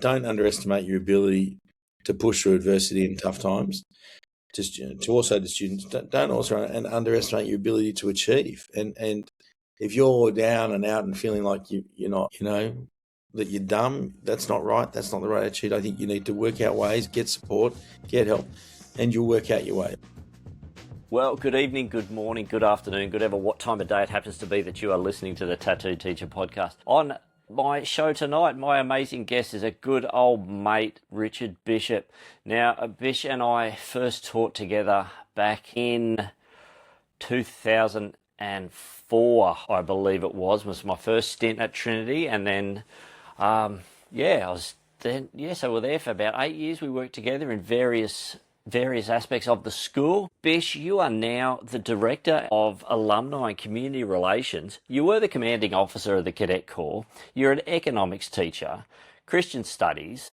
don't underestimate your ability to push through adversity in tough times. Just to also the students, don't also underestimate your ability to achieve. And if you're down and out and feeling like you're not, that you're dumb, that's not right. That's not the right attitude. I think you need to work out ways, get support, get help, and you'll work out your way. Well, good evening, good morning, good afternoon, good ever what time of day it happens to be that you are listening to the Tattoo Teacher podcast. On my show tonight, my amazing guest is a good old mate, Richard Bishop. Now, Bish and I first taught together back in 2004, I believe it was my first stint at Trinity, and then so we're there for about 8 years. We worked together in various aspects of the school. Bish, you are now the Director of Alumni and Community Relations. You were the Commanding Officer of the Cadet Corps. You're an economics teacher, Christian Studies.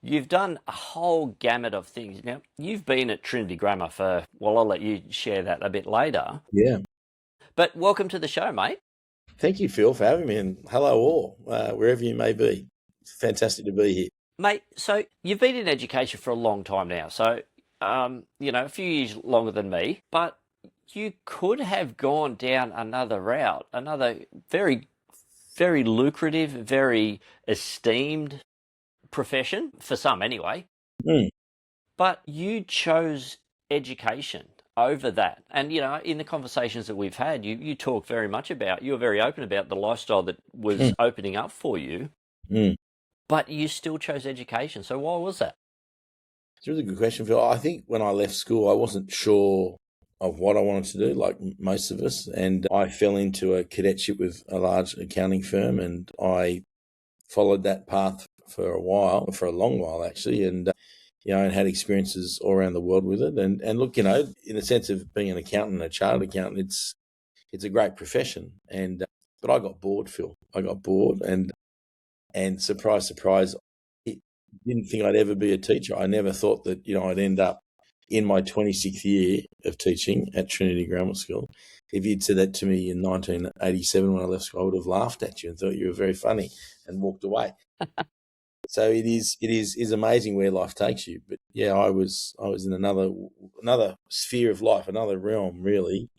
You've done a whole gamut of things. Now, you've been at Trinity Grammar for, well, I'll let you share that a bit later. Yeah. But welcome to the show, mate. Thank you, Phil, for having me, and hello all, wherever you may be. It's fantastic to be here. Mate, so you've been in education for a long time now, so a few years longer than me, but you could have gone down another route, another very, very lucrative, very esteemed profession, for some anyway. But you chose education over that. And, in the conversations that we've had, you talk very much about, you were very open about the lifestyle that was opening up for you, but you still chose education. So why was that? It's a really good question, Phil. I think when I left school, I wasn't sure of what I wanted to do, like most of us, and I fell into a cadetship with a large accounting firm, and I followed that path for a long while actually, and and had experiences all around the world with it. And look, in the sense of being an accountant, a chartered accountant, it's a great profession. And but I got bored, Phil. I got bored, and surprise, surprise, didn't think I'd ever be a teacher. I never thought that, I'd end up in my 26th year of teaching at Trinity Grammar School. If you'd said that to me in 1987 when I left school, I would have laughed at you and thought you were very funny and walked away. So it is amazing where life takes you. But yeah, I was in another sphere of life, another realm really,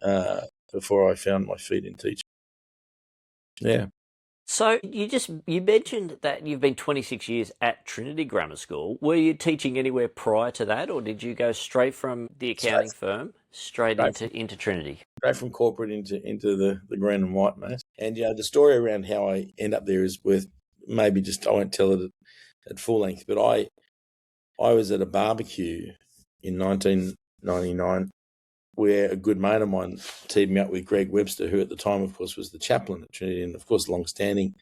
before I found my feet in teaching. Yeah. So you mentioned that you've been 26 years at Trinity Grammar School. Were you teaching anywhere prior to that, or did you go straight from the accounting firm straight into Trinity? Straight from corporate into the green and white, mate. And the story around how I end up there is worth maybe I won't tell it at full length, but I was at a barbecue in 1999 where a good mate of mine teamed me up with Greg Webster, who at the time, of course, was the chaplain at Trinity, and of course, long-standing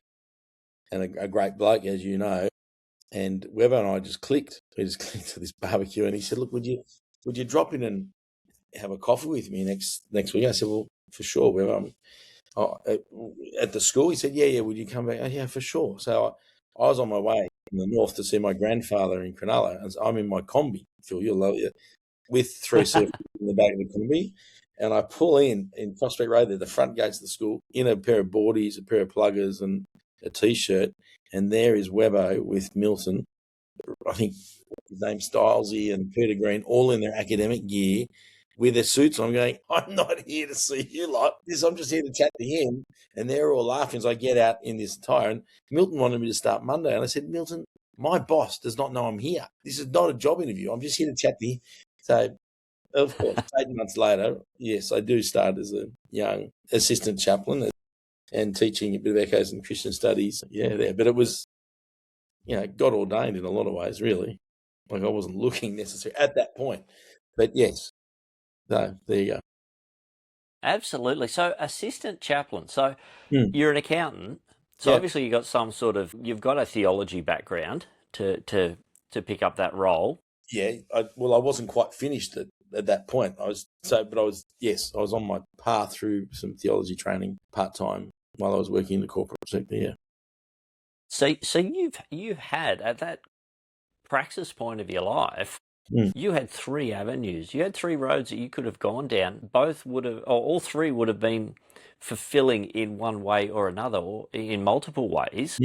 and a great bloke, as you know. And Webber and I just clicked. We just clicked to this barbecue, and he said, "Look, would you drop in and have a coffee with me next week?" I said, "Well, for sure, Webber." At the school, he said, "Yeah, would you come back?" "Oh, yeah, for sure." So I was on my way in the north to see my grandfather in Cronulla, and I'm in my combi. Phil, you'll love it. With 3 surfers in the back of the combi, and I pull in Prospect Road, there, the front gates of the school, in a pair of boardies, a pair of pluggers, and a T-shirt, and there is Webbo with Milton, I think his name's Stylesy, and Peter Green, all in their academic gear, with their suits on. I'm going, "I'm not here to see you like this, I'm just here to chat to him," and they're all laughing as I get out in this attire, and Milton wanted me to start Monday, and I said, "Milton, my boss does not know I'm here. This is not a job interview. I'm just here to chat to him." So, of course, 8 months later, yes, I do start as a young assistant chaplain and teaching a bit of echoes and Christian studies. Yeah, there. But it was, God ordained in a lot of ways, really. Like I wasn't looking necessarily at that point. But yes, so there you go. Absolutely. So, assistant chaplain. So, you're an accountant. So, obviously, you've got a theology background to pick up that role. Yeah, I wasn't quite finished at that point. I was on my path through some theology training part-time while I was working in the corporate sector, yeah. So you've had, at that praxis point of your life, you had 3 avenues. You had 3 roads that you could have gone down. All 3 would have been fulfilling in one way or another, or in multiple ways.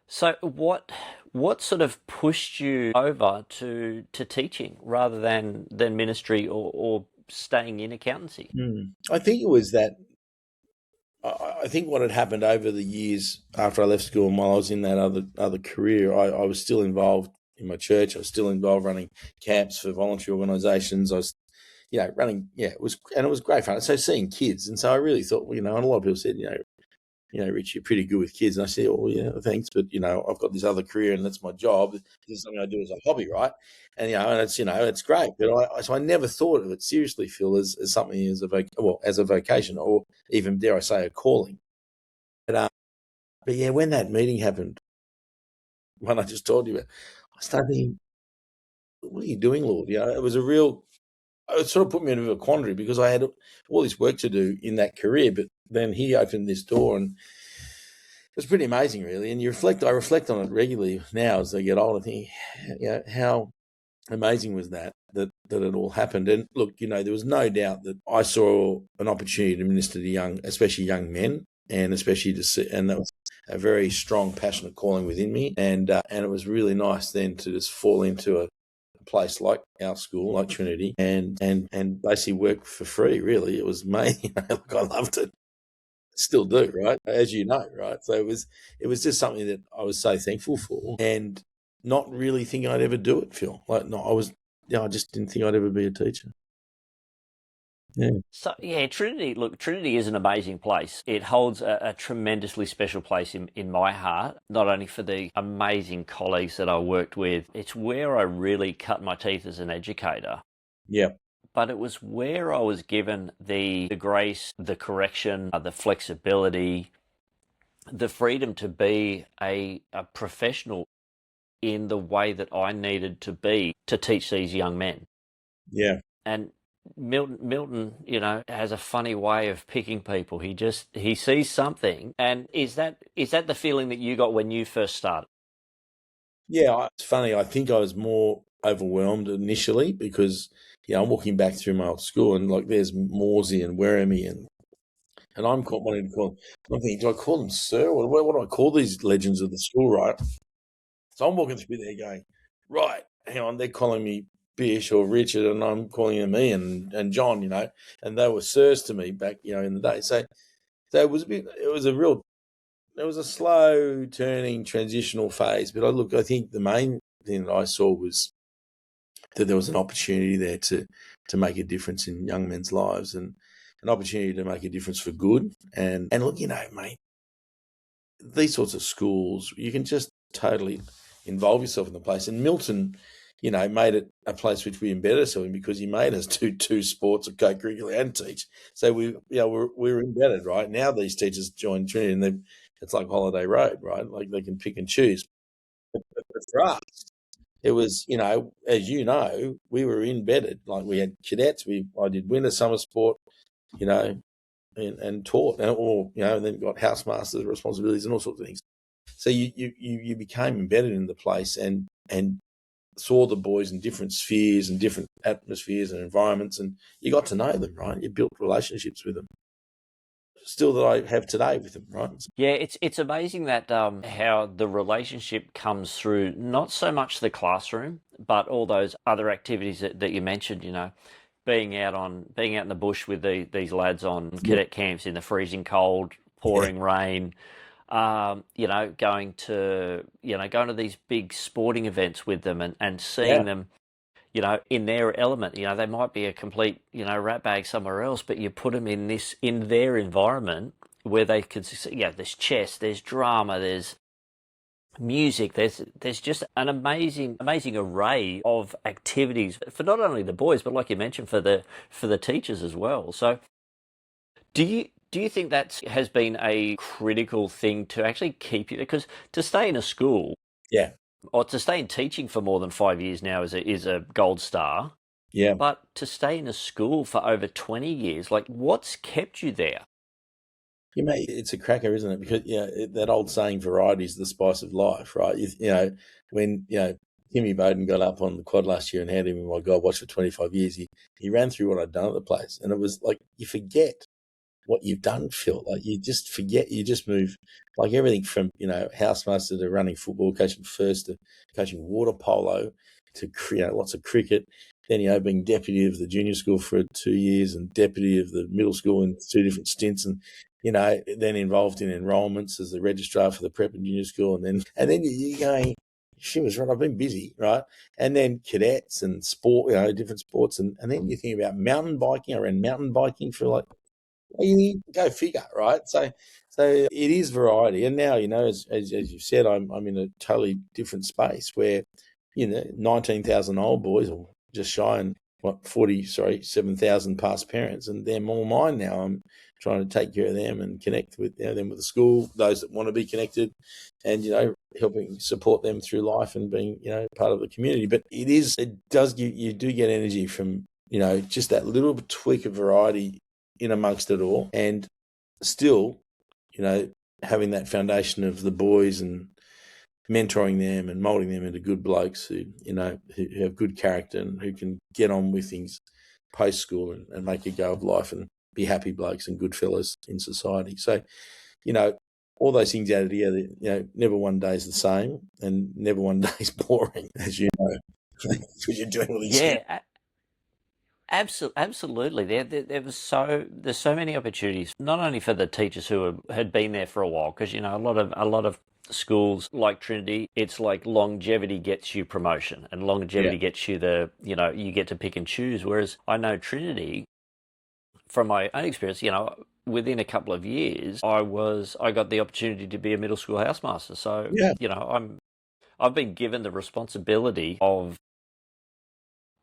So what what sort of pushed you over to teaching rather than ministry or staying in accountancy? I think it was that. I think what had happened over the years after I left school and while I was in that other career, I was still involved in my church. I was still involved running camps for voluntary organisations. I was, running. Yeah, it was great fun. So seeing kids, and so I really thought, and a lot of people said, Rich, you're pretty good with kids. And I said, well, yeah, thanks. But, I've got this other career and that's my job. This is something I do as a hobby, right? And, and it's great. But so I never thought of it seriously, Phil, as something as a vocation or even, dare I say, a calling. But yeah, when that meeting happened, when I just told you about, I started thinking, what are you doing, Lord? It was it sort of put me in a bit of a quandary because I had all this work to do in that career, but then he opened this door and it was pretty amazing, really. And I reflect on it regularly now as I get older, thinking, how amazing was that it all happened. And look, there was no doubt that I saw an opportunity to minister to especially young men, and especially and that was a very strong, passionate calling within me. And it was really nice then to just fall into a place like our school, like Trinity, and basically work for free. Really, it was amazing. Look, I loved it. Still do, right? As you know, right? So it was just something that I was so thankful for, and not really thinking I'd ever do it, Phil. I just didn't think I'd ever be a teacher. Yeah. So yeah, Trinity is an amazing place. It holds a tremendously special place in my heart, not only for the amazing colleagues that I worked with. It's where I really cut my teeth as an educator. Yeah. But it was where I was given the grace, the correction, the flexibility, the freedom to be a professional in the way that I needed to be to teach these young men. Yeah. And Milton, has a funny way of picking people. He sees something. And is that the feeling that you got when you first started? Yeah, it's funny. I think I was more overwhelmed initially because, I'm walking back through my old school and there's Morsey and Werrimy and I'm wanting to call them. I'm thinking, do I call them sir? What do I call these legends of the school, right? So I'm walking through there going, right, hang on, they're calling me Bish or Richard and I'm calling them Ian and John, and they were sirs to me back, in the day. So it was a slow turning transitional phase. But I think the main thing that I saw was that there was an opportunity there to make a difference in young men's lives and an opportunity to make a difference for good. And look, mate, these sorts of schools, you can just totally involve yourself in the place. And Milton, made it a place which we embedded ourselves in because he made us do two sports, a co-curricular and teach. So we're embedded, right? Now these teachers join Trinity and it's like Holiday Road, right? Like they can pick and choose. But for us, it was, as we were embedded. Like we had cadets. I did winter, summer sport, and taught, and then got housemasters responsibilities and all sorts of things. So you became embedded in the place and saw the boys in different spheres and different atmospheres and environments, and you got to know them, right? You built relationships with them, still that I have today with them, right? Yeah, it's amazing that how the relationship comes through not so much the classroom, but all those other activities that you mentioned. Being out in the bush with these lads on cadet camps in the freezing cold, pouring rain. Going to these big sporting events with them and seeing them, in their element. They might be a complete, rat bag somewhere else, but you put them in their environment where they could see, there's chess, there's drama, there's music, there's just an amazing array of activities for not only the boys, but like you mentioned, for the teachers as well. So do you think that has been a critical thing to actually keep you? Because to stay in a school, or to stay in teaching for more than 5 years now is a gold star. Yeah. But to stay in a school for over 20 years, what's kept you there? Mate, it's a cracker, isn't it? Because that old saying, variety is the spice of life, right? When Timmy Bowden got up on the quad last year and handed me my gold watch for 25 years, he ran through what I'd done at the place, and it was like you forget what you've done, Phil. Like, you just forget, you just move, like, everything from, housemaster to running football, coaching first, to coaching water polo, to lots of cricket. Then, being deputy of the junior school for 2 years and deputy of the middle school in 2 different stints, and then involved in enrolments as the registrar for the prep and junior school, and then you're going, she was right, I've been busy, right? And then cadets and sport, different sports, and then you think about mountain biking. I ran mountain biking for, like, you go figure, right? So it is variety. And now, as you've said, I'm in a totally different space where, 19,000 old boys, or just shy, and 7,000 past parents, and they're all mine now. I'm trying to take care of them and connect with them, with the school, those that want to be connected, and helping support them through life and being part of the community. But it does give you do get energy from just that little tweak of variety in amongst it all, and still having that foundation of the boys and mentoring them and molding them into good blokes who have good character and who can get on with things post school and make a go of life and be happy blokes and good fellas in society. So, all those things added together, never one day is the same, and never one day is boring, as you know, because you're doing all these things. Yeah, absolutely. There's so many opportunities, not only for the teachers who had been there for a while, because a lot of schools like Trinity, it's like longevity gets you promotion, and longevity gets you you get to pick and choose. Whereas I know Trinity, from my own experience, within a couple of years, I got the opportunity to be a middle school housemaster. So I've been given the responsibility of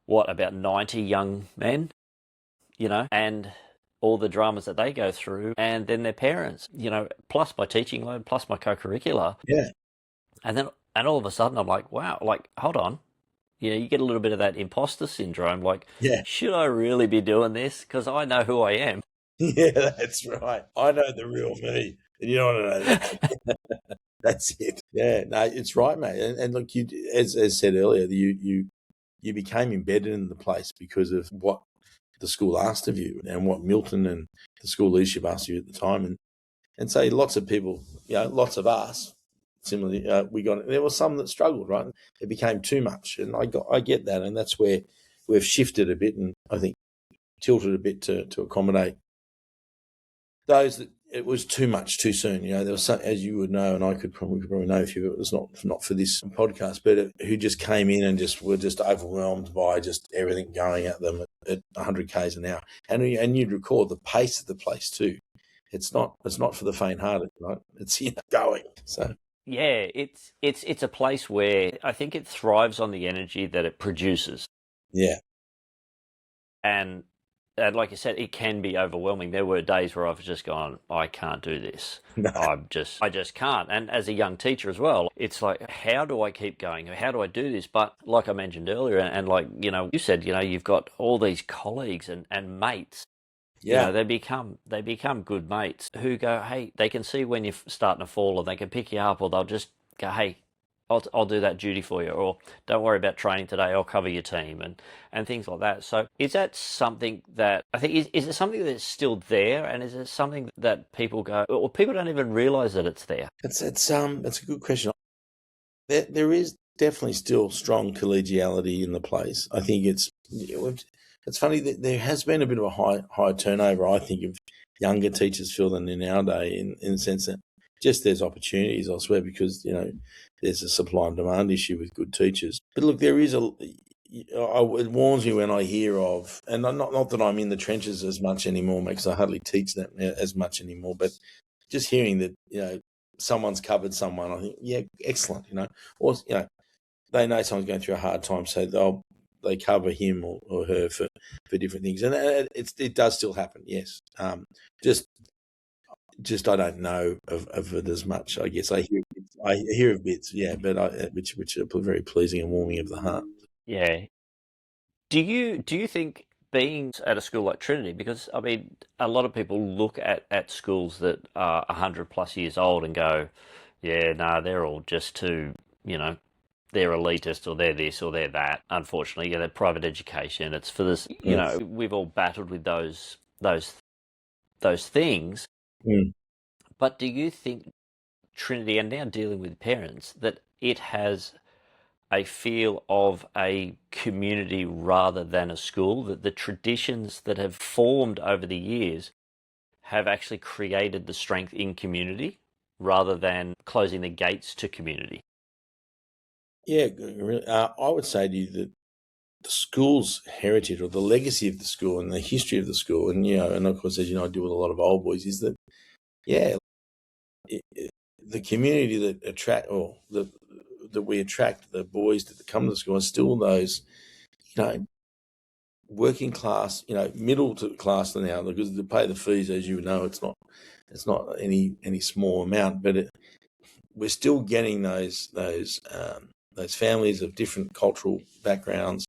about 90 young men, and all the dramas that they go through, and then their parents, plus my teaching load, plus my co-curricular. Yeah. And all of a sudden I'm like, wow, like, hold on. You get a little bit of that imposter syndrome. Like, should I really be doing this? Because I know who I am. Yeah, that's right. I know the real me. And you don't want to know that. That's it. Yeah, no, it's right, mate. And look, you, as said earlier, you became embedded in the place because of what the school asked of you and what Milton and the school leadership asked you at the time. And so lots of people, lots of us, similarly, there were some that struggled, right? It became too much. And I get that. And that's where we've shifted a bit, and I think tilted a bit to accommodate those that it was too much too soon. There was some, as you would know, and we could probably know if it was not for this podcast, but who just came in and were just overwhelmed by just everything going at them at 100 k's an hour. And you'd record the pace of the place too. It's not for the faint-hearted, right? It's going. So yeah, it's a place where I think it thrives on the energy that it produces. Yeah. And like you said, it can be overwhelming. There were days where I've just gone, I can't do this. No. I just can't. And as a young teacher as well, it's like, how do I keep going? How do I do this? But like I mentioned earlier, and like, you said, you've got all these colleagues and mates. Yeah. They become good mates who go, hey, they can see when you're starting to fall, or they can pick you up, or they'll just go, hey, I'll do that duty for you, or don't worry about training today, I'll cover your team, and things like that. So is that something that, I think, is it something that's still there, and is it something that people go, or people don't even realise that it's there? That's a good question. There is definitely still strong collegiality in the place. I think it's funny that there has been a bit of a high turnover, I think, of younger teachers, Phil, than in our day, in the sense that just there's opportunities elsewhere because, there's a supply and demand issue with good teachers. But look, there is it warns me when I hear of, and not that I'm in the trenches as much anymore, because I hardly teach that as much anymore, but just hearing that, someone's covered someone, I think, yeah, excellent, or, they know someone's going through a hard time, so they cover him or her for different things. And it does still happen, yes. Just I don't know of it as much. I guess I hear of bits, yeah, but which are very pleasing and warming of the heart. Yeah. Do you think being at a school like Trinity, because I mean, a lot of people look at schools that are 100+ years old and go, yeah, no, they're all just too, they're elitist, or they're this or they're that. Unfortunately, they're private education. It's for this, we've all battled with those those things. Mm. But do you think Trinity, and now dealing with parents, that it has a feel of a community rather than a school, that the traditions that have formed over the years have actually created the strength in community rather than closing the gates to community? Yeah, really. I would say to you that the school's heritage or the legacy of the school and the history of the school, and and of course, as you know, I deal with a lot of old boys, is that the community that that we attract, the boys that come to the school, are still those working class, middle to class now, because to pay the fees, as you know, it's not any small amount, but we're still getting those families of different cultural backgrounds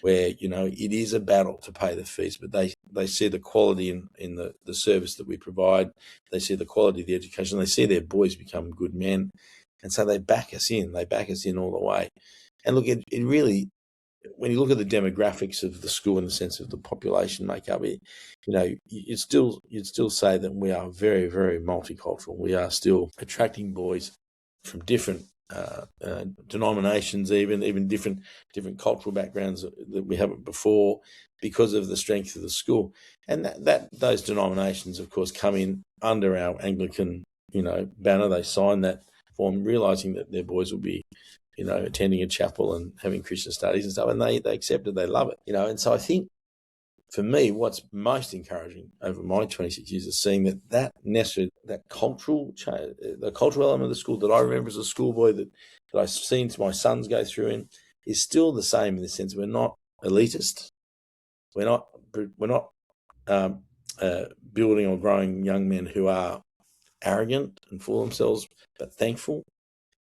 where it is a battle to pay the fees, but they see the quality in the service that we provide. They see the quality of the education. They see their boys become good men, and so they back us in. They back us in all the way. And look, it really, when you look at the demographics of the school in the sense of the population makeup, you'd still say that we are very, very multicultural. We are still attracting boys from different denominations, even different cultural backgrounds that we haven't before, because of the strength of the school. And that those denominations, of course, come in under our Anglican banner. They sign that form, realising that their boys will be attending a chapel and having Christian studies and stuff, and they accept it, they love it, and so I think for me, what's most encouraging over my 26 years is seeing that cultural change, the cultural element of the school that I remember as a schoolboy that I've seen my sons go through in, is still the same in the sense we're not elitist, we're not building or growing young men who are arrogant and full of themselves, but thankful.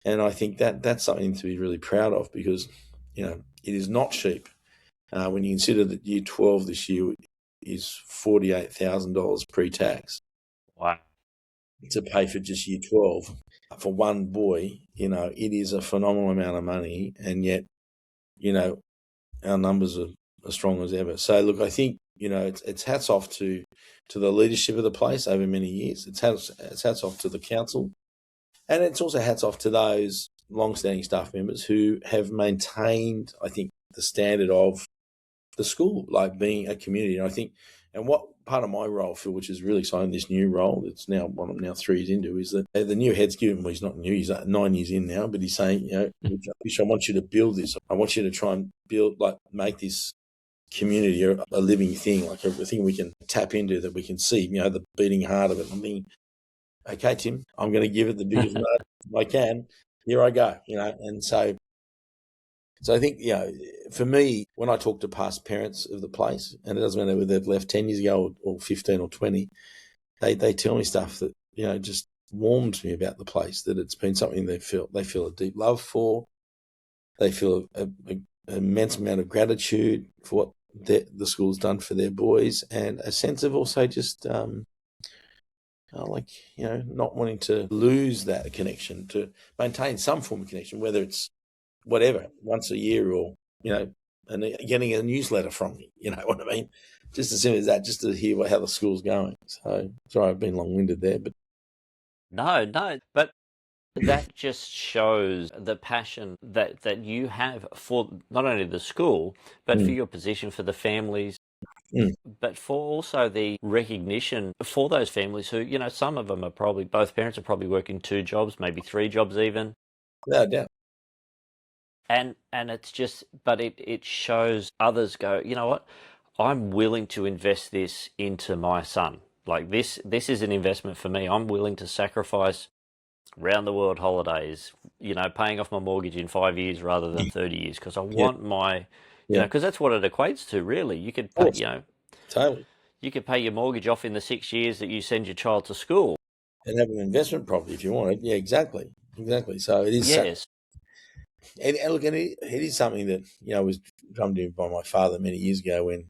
And I think that's something to be really proud of, because it is not cheap. When you consider that Year 12 this year is $48,000 pre-tax. Wow. To pay for just Year 12 for one boy, it is a phenomenal amount of money, and yet, our numbers are as strong as ever. So look, I think it's hats off to the leadership of the place over many years. It's hats off to the council, and it's also hats off to those long-standing staff members who have maintained, I think, the standard of the school, like being a community. And I think, and what part of my role, Phil, which is really exciting, this new role, it's now what I'm now 3 years into, is that the new head's given, well, he's not new, he's 9 years in now, but he's saying, I want you to build this. I want you to try and make this community a living thing, like a thing we can tap into, that we can see, the beating heart of it. I'm thinking, okay, Tim, I'm going to give it the biggest nut I can. Here I go, and so I think, for me, when I talk to past parents of the place, and it doesn't matter whether they've left 10 years ago or 15 or 20, they tell me stuff that, just warms me about the place, that it's been something they feel a deep love for. They feel an immense amount of gratitude for what the school's done for their boys, and a sense of also just, not wanting to lose that connection, to maintain some form of connection, whether it's whatever, once a year, or, and getting a newsletter from me, you know what I mean? Just as simple as that, just to hear how the school's going. So, sorry, I've been long-winded there, but... No, but that just shows the passion that you have for not only the school, but for your position, for the families, but for also the recognition for those families who, some of them are probably, both parents are probably working 2 jobs, maybe 3 jobs even. Without doubt. And it's just, but it shows others go, you know what, I'm willing to invest this into my son. Like this is an investment for me. I'm willing to sacrifice round the world holidays, paying off my mortgage in 5 years rather than 30 years, because I want my, because that's what it equates to, really. You could pay, totally. You could pay your mortgage off in the 6 years that you send your child to school. And have an investment property if you want it. Yeah, exactly. So it is. Yes. And look, it is something that, was drummed in by my father many years ago when,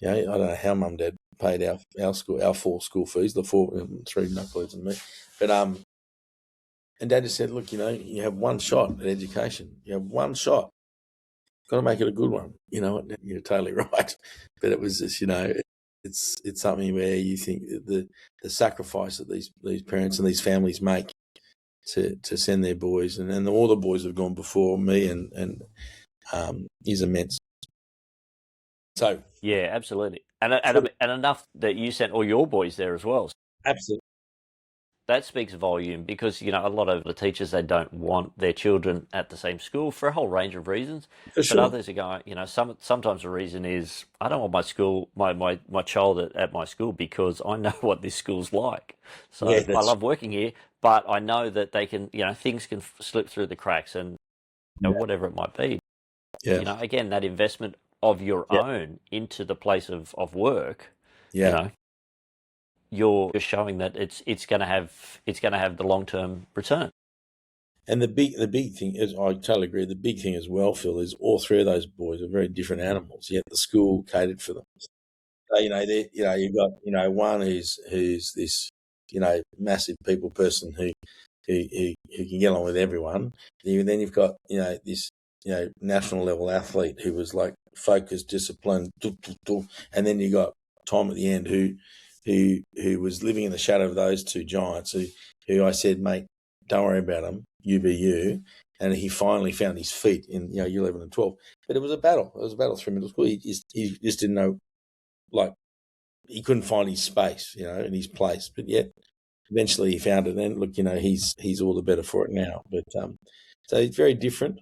I don't know how Mum and Dad paid our 4 school fees, the 3 knuckleheads and me. But, and Dad just said, look, you have one shot at education. You have one shot. Got to make it a good one. You're totally right. But it was just, it's something where you think the sacrifice that these parents and these families make to send their boys, and all the boys have gone before me, and is immense. So Yeah, absolutely. And enough that you sent all your boys there as well. absolutely, That speaks volume because, a lot of the teachers, they don't want their children at the same school for a whole range of reasons. for But sure. others are going, sometimes the reason is I don't want my child at my school because I know what this school's like. So Yeah, I love working here, but I know that they can, things can slip through the cracks and whatever it might be. yeah, Again, that investment of your yeah, own into the place of work, yeah. you're showing that it's going to have the long-term return. And the big thing is, I totally agree. The big thing as well, Phil, is all three of those boys are very different animals. Yet the school catered for them. So, you've got one who's this massive people person who can get along with everyone. Then you've got this national level athlete who was like focused, disciplined, and then you got Tom at the end who was living in the shadow of those two giants. Who I said, mate, don't worry about them. You be you. And he finally found his feet in year 11 and 12. But it was a battle. It was a battle through middle school. He just didn't know, like, he couldn't find his space, in his place. But yet, eventually he found it. And look, he's all the better for it now. But so it's very different,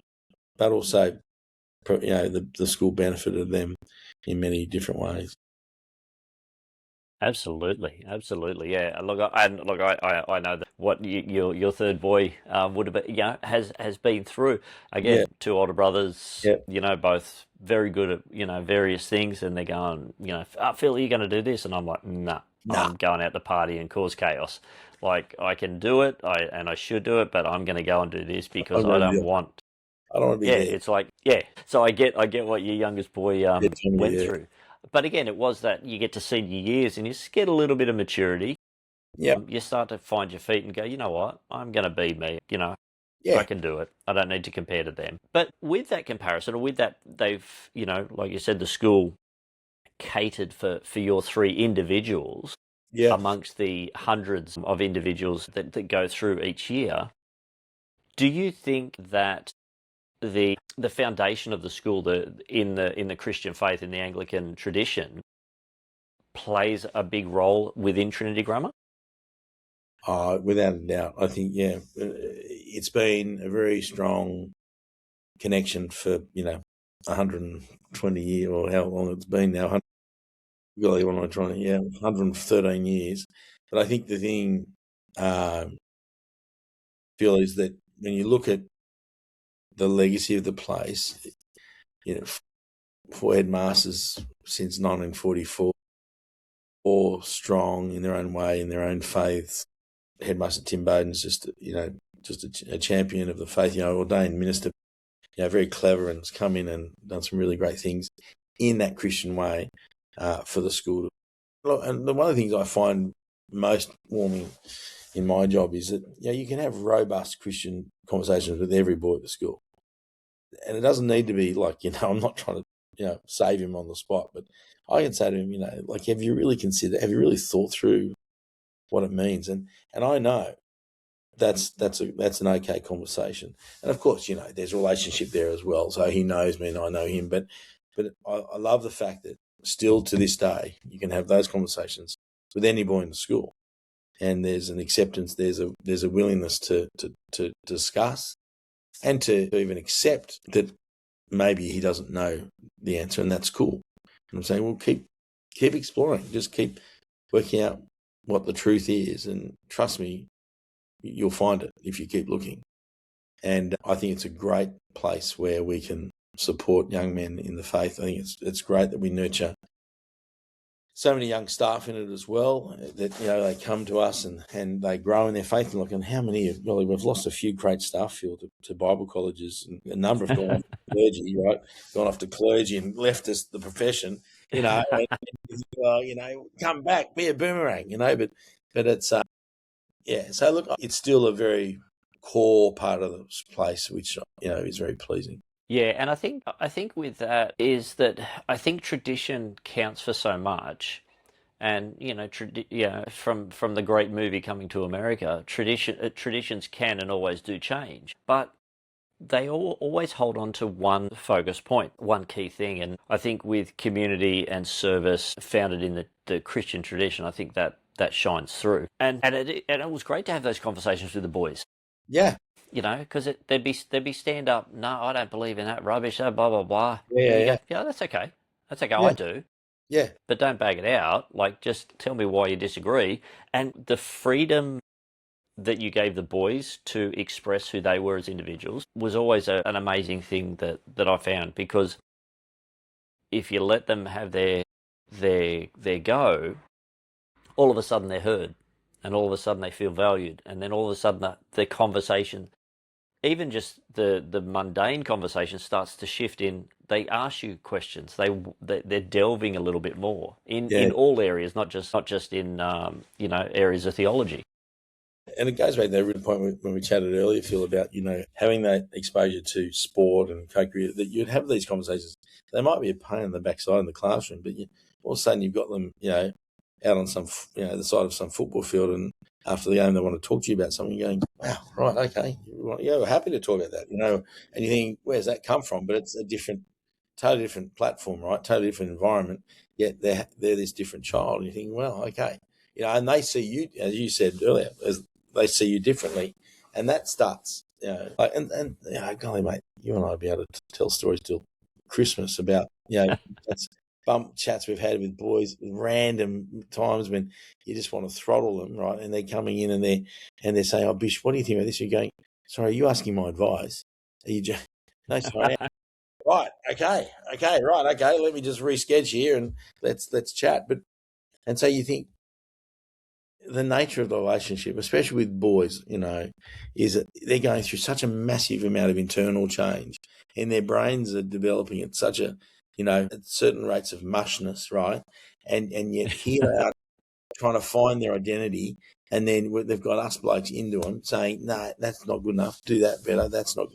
but also, the school benefited them in many different ways. Absolutely, yeah. I know that what your third boy would have been, has been through. Again, Yeah, two older brothers, yeah. both very good at various things, and they're going, Phil, are you going to do this? And I'm like, nah, I'm going out to party and cause chaos. Like I can do it, I should do it, but I'm going to go and do this because I don't want. I don't want to be Yeah, there. it's like So I get what your youngest boy went Yeah. through. But again, it was that you get to senior years and you just get a little bit of maturity. Yeah. You start to find your feet and go, you know what? I'm going to be me. I Yeah. can do it. I don't need to compare to them. But with that comparison, or with that, they've, like you said, the school catered for your three individuals Yeah. amongst the hundreds of individuals that go through each year. Do you think that the foundation of the school, in the Christian faith, in the Anglican tradition, plays a big role within Trinity Grammar? Without a doubt, I think it's been a very strong connection for 120 years, or how long it's been now. Really, what am I trying to? 113 years. But I think the thing, Phil, is that when you look at the legacy of the place, four headmasters since 1944, all strong in their own way, in their own faiths. Headmaster Tim Bowden's just a champion of the faith, ordained minister, very clever, and has come in and done some really great things in that Christian way for the school. And one of the things I find most warming in my job is that you can have robust Christian conversations with every boy at the school, and it doesn't need to be like I'm not trying to save him on the spot, but I can say to him, have you really thought through what it means? And I know that's an okay conversation. And of course, there's a relationship there as well. So he knows me and I know him. But I love the fact that still to this day you can have those conversations with any boy in the school, and there's an acceptance. There's a willingness to discuss and to even accept that maybe he doesn't know the answer, and that's cool. And I'm saying, well, keep exploring. Just keep working out what the truth is, and trust me, you'll find it if you keep looking. And I think it's a great place where we can support young men in the faith. I think it's great that we nurture so many young staff in it as well, that they come to us and they grow in their faith. And look, and how many we've lost a few great staff to Bible colleges, and a number have gone off to clergy, right? Gone off to clergy and left us the profession, and, come back, be a boomerang, but it's so look, it's still a very core part of this place, which is very pleasing. Yeah, and I think with that is that I think tradition counts for so much, And from the great movie Coming to America, traditions can and always do change, but they always hold on to one focus point, one key thing. And I think with community and service founded in the Christian tradition, I think that shines through. And it was great to have those conversations with the boys. Yeah. Because there'd be stand up. No, I don't believe in that rubbish. Blah blah blah. Yeah. Yeah, that's okay. That's okay. Yeah. I do. Yeah. But don't bag it out. Like, just tell me why you disagree. And the freedom that you gave the boys to express who they were as individuals was always an amazing thing that I found, because if you let them have their go, all of a sudden they're heard, and all of a sudden they feel valued, and then all of a sudden the conversation, even just the mundane conversation, starts to shift in. They ask you questions. They're delving a little bit more in all areas, not just in areas of theology. And it goes back to that real point when we chatted earlier, Phil, about, having that exposure to sport and co-create, that you'd have these conversations. They might be a pain in the backside in the classroom, but all of a sudden you've got them, out on some, the side of some football field, and after the game they want to talk to you about something. You're going, wow, right, okay, we're happy to talk about that, and you think, where's that come from? But it's a totally different platform, right? Totally different environment. Yet they're this different child, and you think, well, okay, and they see you, as you said earlier, as they see you differently, and that starts, golly, mate, you and I will be able to tell stories till Christmas about, that's bump chats we've had with boys, random times when you just want to throttle them, right? And they're coming in and they're saying, "Oh, Bish, what do you think about this?" You're going, "Sorry, are you asking my advice? Are you just no, sorry." Right, okay, right, okay. Let me just reschedule here and let's chat. And so you think, the nature of the relationship, especially with boys, is that they're going through such a massive amount of internal change, and their brains are developing at such a, at certain rates of mushness, right? And yet here they are trying to find their identity, and then they've got us blokes into them saying, "No, that's not good enough. Do that better. That's not,"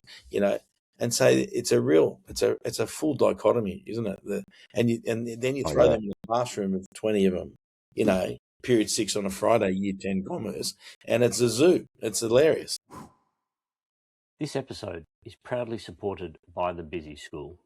And so it's a full dichotomy, isn't it? And then you throw them in a classroom of 20 of them, period 6 on a Friday, year 10 commerce, and it's a zoo. It's hilarious. This episode is proudly supported by the Busy School.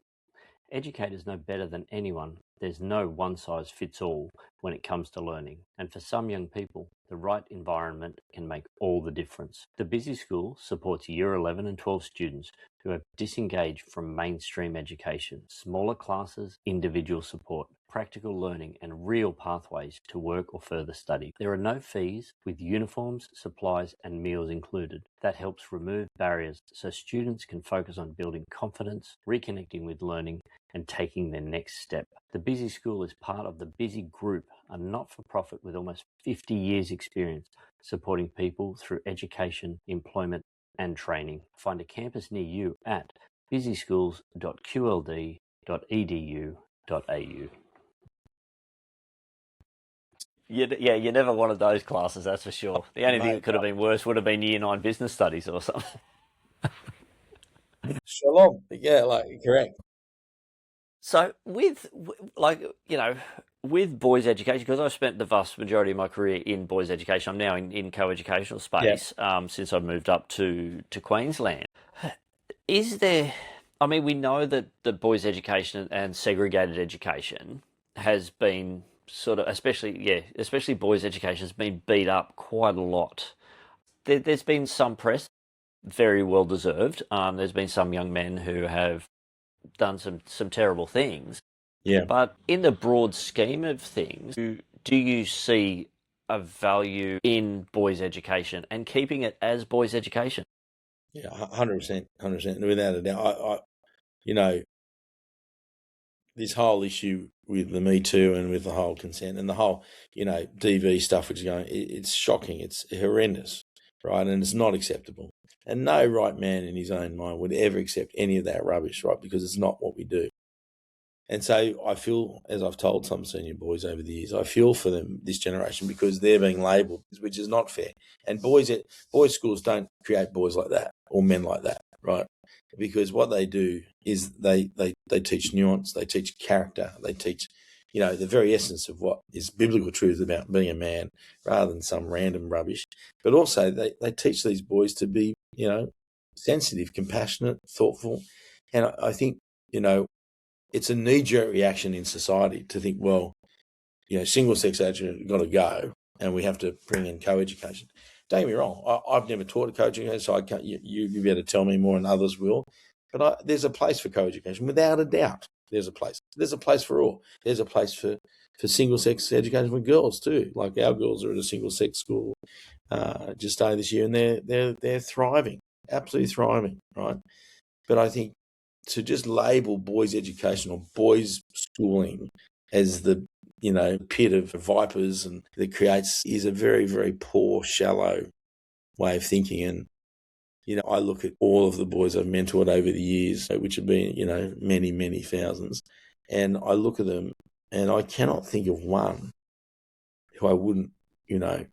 Educators know better than anyone there's no one-size-fits-all when it comes to learning, and for some young people, the right environment can make all the difference. The Busy School supports Year 11 and 12 students who have disengaged from mainstream education, smaller classes, individual support, practical learning, and real pathways to work or further study. There are no fees, with uniforms, supplies, and meals included. That helps remove barriers so students can focus on building confidence, reconnecting with learning, and taking their next step. The Busy School is part of the Busy Group, a not-for-profit with almost 50 years experience supporting people through education, employment, and training. Find a campus near you at busyschools.qld.edu.au. You're never one of those classes, that's for sure. The only thing that could have been worse would have been Year 9 business studies or something. Shalom. Yeah, correct. So with boys' education, because I've spent the vast majority of my career in boys' education, I'm now in co-educational space since I moved up to Queensland. Is there, we know that boys' education and segregated education has been sort of, especially boys' education has been beat up quite a lot. There's been some press, very well deserved. There's been some young men who have done some terrible things. Yeah. But in the broad scheme of things, do you see a value in boys' education and keeping it as boys' education? Yeah, 100%, without a doubt. I this whole issue with the Me Too and with the whole consent and the whole, DV stuff which is going, it's shocking, it's horrendous, right? And it's not acceptable. And no right man in his own mind would ever accept any of that rubbish, right? Because it's not what we do. And so I feel, as I've told some senior boys over the years, I feel for them, this generation, because they're being labelled, which is not fair. And boys schools don't create boys like that or men like that, right? Because what they do is they teach nuance, they teach character, they teach, the very essence of what is biblical truth about being a man rather than some random rubbish. But also they teach these boys to be, sensitive, compassionate, thoughtful. And I think, it's a knee-jerk reaction in society to think, well, single-sex education got to go and we have to bring in co-education. Don't get me wrong, I've never taught a co-education, so I can't, you better tell me more and others will. But there's a place for co-education, without a doubt. There's a place. There's a place for all. There's a place for single-sex education for girls too. Like our girls are at a single-sex school just started this year, and they're thriving, absolutely thriving, right? But I think to just label boys' education or boys' schooling as the pit of vipers and that creates is a very, very poor, shallow way of thinking. And I look at all of the boys I've mentored over the years, which have been, many, many thousands, and I look at them and I cannot think of one who I wouldn't,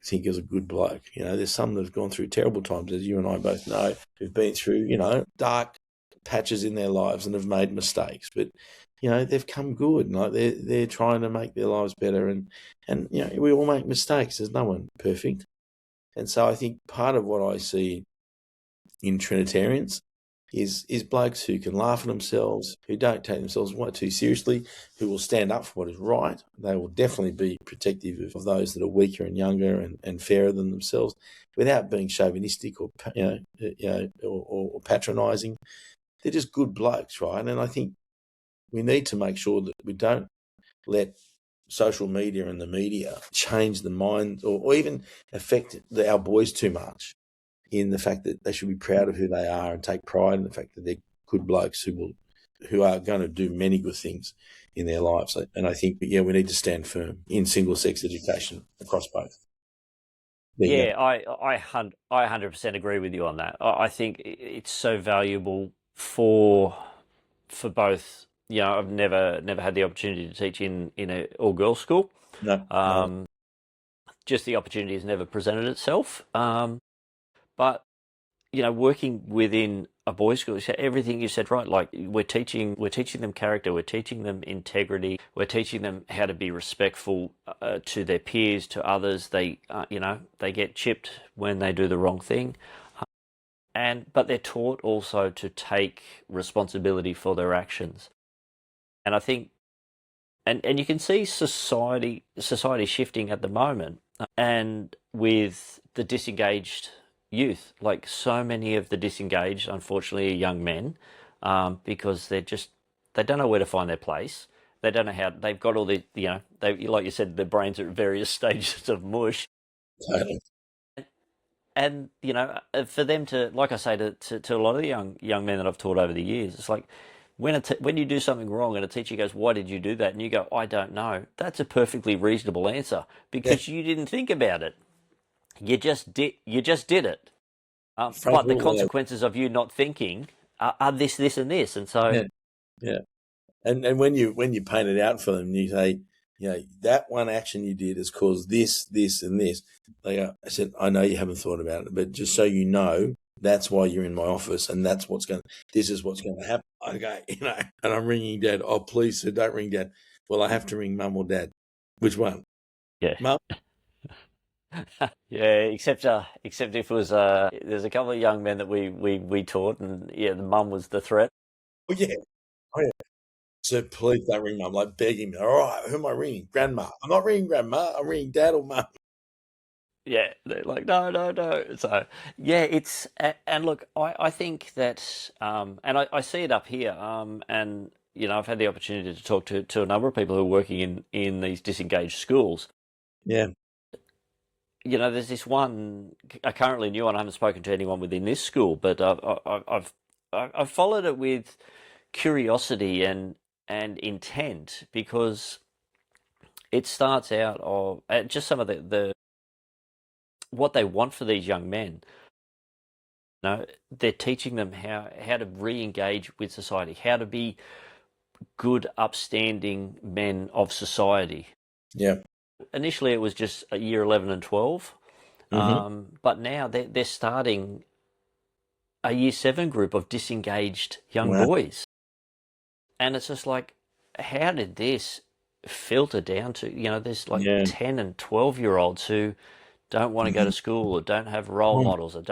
think is a good bloke. There's some that have gone through terrible times, as you and I both know, who've been through, dark patches in their lives and have made mistakes. But, they've come good. Like they're trying to make their lives better. And we all make mistakes. There's no one perfect. And so I think part of what I see in Trinitarians is blokes who can laugh at themselves, who don't take themselves way too seriously, who will stand up for what is right. They will definitely be protective of those that are weaker and younger and fairer than themselves, without being chauvinistic or or patronising. They're just good blokes, right? And I think we need to make sure that we don't let social media and the media change the mind or even affect our boys too much, in the fact that they should be proud of who they are and take pride in the fact that they're good blokes who are going to do many good things in their lives. And I think, we need to stand firm in single-sex education across both. Yeah, I 100% agree with you on that. I think it's so valuable for both. I've never had the opportunity to teach in an all-girls school. No. Just the opportunity has never presented itself. But working within a boys' school, everything you said right. Like we're teaching them character, we're teaching them integrity, we're teaching them how to be respectful to their peers, to others. They they get chipped when they do the wrong thing, but they're taught also to take responsibility for their actions. And I think, and you can see society shifting at the moment, and with the disengaged youth, like so many of the disengaged, unfortunately, are young men, because they don't know where to find their place. They don't know how. They've got all the like you said, their brains are at various stages of mush. Totally. And for them to, like I say, to a lot of the young men that I've taught over the years, it's like when you do something wrong and a teacher goes, "Why did you do that?" and you go, "I don't know." That's a perfectly reasonable answer, because you didn't think about it. You just did it. But the consequences of you not thinking are this, and this, and so yeah. And when you paint it out for them, you say, that one action you did has caused this, this, and this. They go, I said, I know you haven't thought about it, but just so you know, that's why you're in my office, and this is what's going to happen. I go, and I'm ringing Dad. Oh, please, sir, don't ring Dad. Well, I have to ring Mum or Dad. Which one? Yeah. Mum? Yeah, except if it was there's a couple of young men that we taught, and the mum was the threat. Oh yeah. So please don't ring Mum. Like begging me. All right, who am I ringing? Grandma. I'm not ringing Grandma. I'm ringing Dad or Mum. Yeah, they're like, no. So yeah, it's, and look, I think that and I see it up here, and I've had the opportunity to talk to a number of people who are working in these disengaged schools. Yeah. There's this one, I currently new one. I haven't spoken to anyone within this school, but I've followed it with curiosity and intent, because it starts out of just some of the what they want for these young men. They're teaching them how to re-engage with society, how to be good, upstanding men of society. Yeah. Initially, it was just a year 11 and 12, but now they're starting a year 7 group of disengaged young boys, and it's just like, how did this filter down to, there's like Yeah. 10 and 12-year-olds who don't want to go to school or don't have role Mm. models or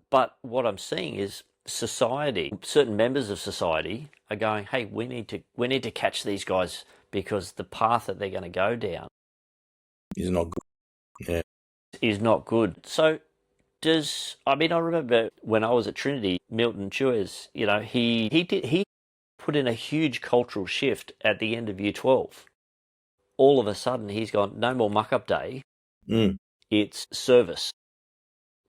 but what I'm seeing is society, certain members of society are going, hey, we need to catch these guys because the path that they're going to go down Is not good. Yeah. is not good. So I remember when I was at Trinity, Milton Chewes, he put in a huge cultural shift at the end of year 12. All of a sudden he's gone, no more muck up day, Mm. it's service.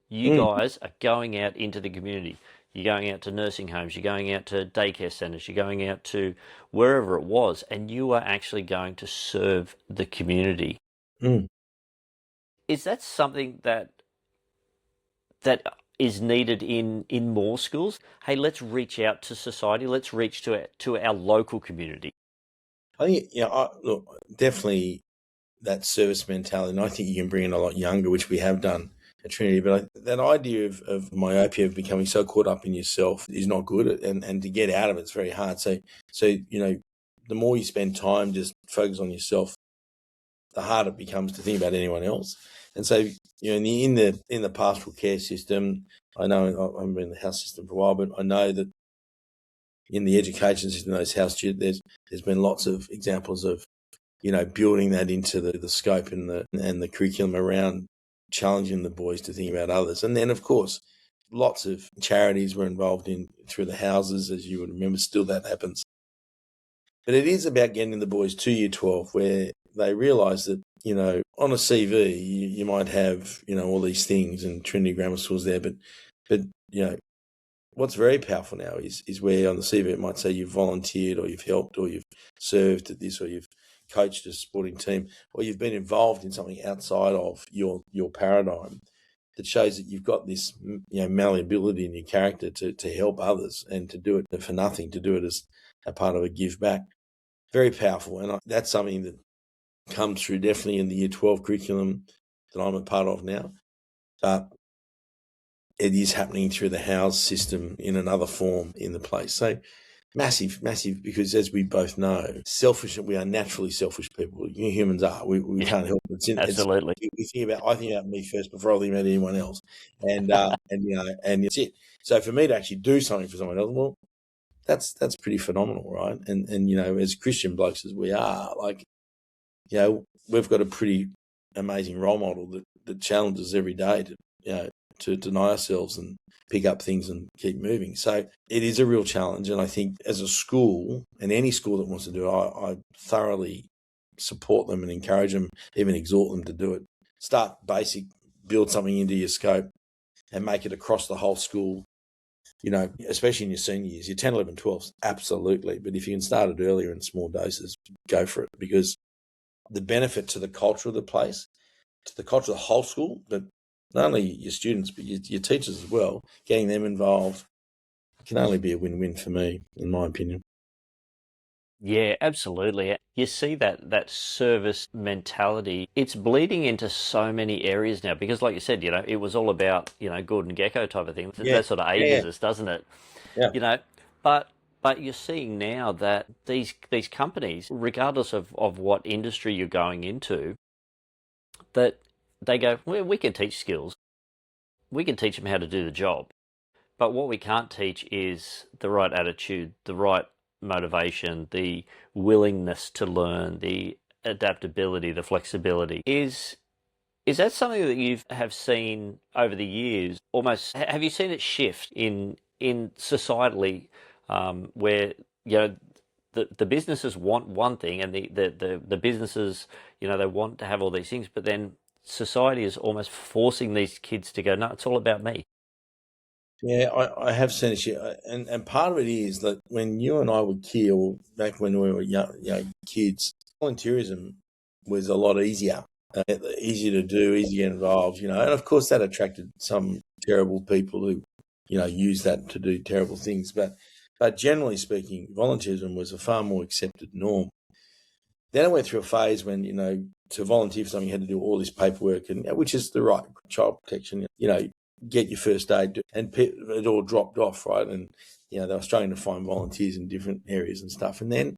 You Mm. guys are going out into the community. You're going out to nursing homes, you're going out to daycare centres, you're going out to wherever it was, and you are actually going to serve the community. Mm. Is that something that is needed in more schools? Hey, let's reach out to society. Let's reach to our local community. I think, look, definitely that service mentality, and I think you can bring in a lot younger, which we have done at Trinity. But that idea of myopia, of becoming so caught up in yourself, is not good, and to get out of it's very hard. So the more you spend time just focus on yourself, the harder it becomes to think about anyone else. And so, in the pastoral care system, I know I've been in the house system for a while, but I know that in the education system, those house students, there's been lots of examples of building that into the scope and the curriculum around challenging the boys to think about others. And then, of course, lots of charities were involved in through the houses, as you would remember. Still, that happens. But it is about getting the boys to year 12 where they realise that, on a CV, you might have, all these things, and Trinity Grammar School's there, but what's very powerful now is where on the CV it might say you've volunteered or you've helped or you've served at this or you've coached a sporting team or you've been involved in something outside of your paradigm that shows that you've got this malleability in your character to help others and to do it for nothing, to do it as a part of a give back. Very powerful, and that's something that comes through definitely in the Year 12 curriculum that I'm a part of now. But it is happening through the house system in another form in the place. So massive, because as we both know, we are naturally selfish people. Humans are. We can't help it. Absolutely. I think about me first before I think about anyone else. And and it's it. So for me to actually do something for someone else, well, that's pretty phenomenal, right? And as Christian blokes as we are, we've got a pretty amazing role model that challenges every day to deny ourselves and pick up things and keep moving. So it is a real challenge. And I think as a school, and any school that wants to do it, I thoroughly support them and encourage them, even exhort them to do it. Start basic, build something into your scope and make it across the whole school, especially in your senior years, your 10, 11, 12s, absolutely. But if you can start it earlier in small doses, go for it, because the benefit to the culture of the place, to the culture of the whole school, but not only your students, but your teachers as well, getting them involved can only be a win-win for me, in my opinion. Yeah, absolutely. You see that service mentality. It's bleeding into so many areas now because, like you said, it was all about, Gordon Gekko type of thing. Yeah. That sort of ages us, doesn't it? Yeah. But you're seeing now that these companies, regardless of what industry you're going into, that they go, well, we can teach skills. We can teach them how to do the job. But what we can't teach is the right attitude, the right motivation, the willingness to learn, the adaptability, the flexibility. Is that something that you have seen over the years? Almost, have you seen it shift in societally, where the businesses want one thing, and the businesses they want to have all these things, but then society is almost forcing these kids to go, no, it's all about me. Yeah, I have seen it, and part of it is that when you and I were kids, or back when we were young kids, volunteerism was a lot easier, easier to do, easier to get involved, and of course that attracted some terrible people who, use that to do terrible things. But generally speaking, volunteerism was a far more accepted norm. Then I went through a phase when, to volunteer for something, you had to do all this paperwork, and which is the right child protection, get your first aid, and it all dropped off, right? And, they were struggling to find volunteers in different areas and stuff. And then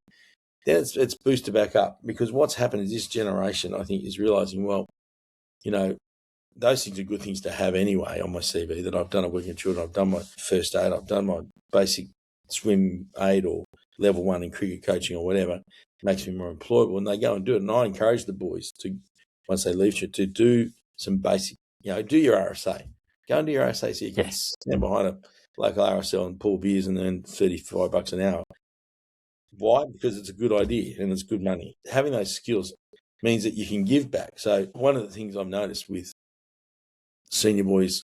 then it's boosted back up, because what's happened is this generation, I think, is realising, well, those things are good things to have anyway on my CV, that I've done a working with children, I've done my first aid, I've done my basic swim aid or level 1 in cricket coaching or whatever. It makes me more employable, and they go and do it. And I encourage the boys to, once they leave, to do some basic, do your RSA. Go and do your RSA so you can stand behind a local RSL and pull beers and earn $35 an hour. Why? Because it's a good idea and it's good money. Having those skills means that you can give back. So one of the things I've noticed with senior boys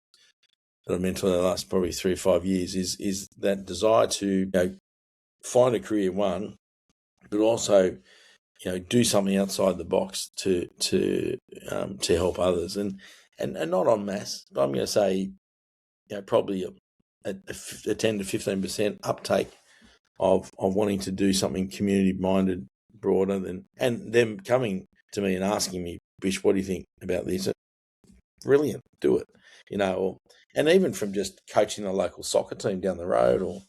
that I've mentored in the last probably 3 or 5 years is that desire to find a career, one, but also do something outside the box to help others, and not en masse. But I'm going to say probably a 10 to 15% uptake of wanting to do something community minded, broader than, and them coming to me and asking me, Bish, what do you think about this? Brilliant, do it. And even from just coaching a local soccer team down the road, or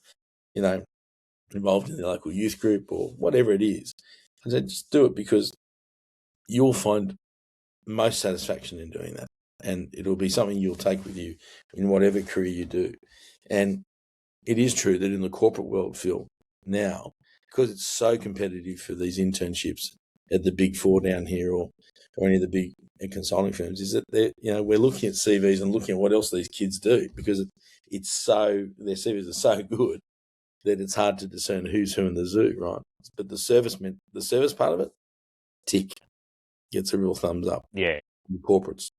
involved in the local youth group or whatever it is, I said, just do it, because you'll find most satisfaction in doing that, and it'll be something you'll take with you in whatever career you do. And it is true that in the corporate world, Phil, now, because it's so competitive for these internships at the Big Four down here, or any of the big consulting firms, is that we're looking at CVs and looking at what else these kids do, because their CVs are so good that it's hard to discern who's who in the zoo, right? But the service part of it, tick, gets a real thumbs up. Yeah. In corporates.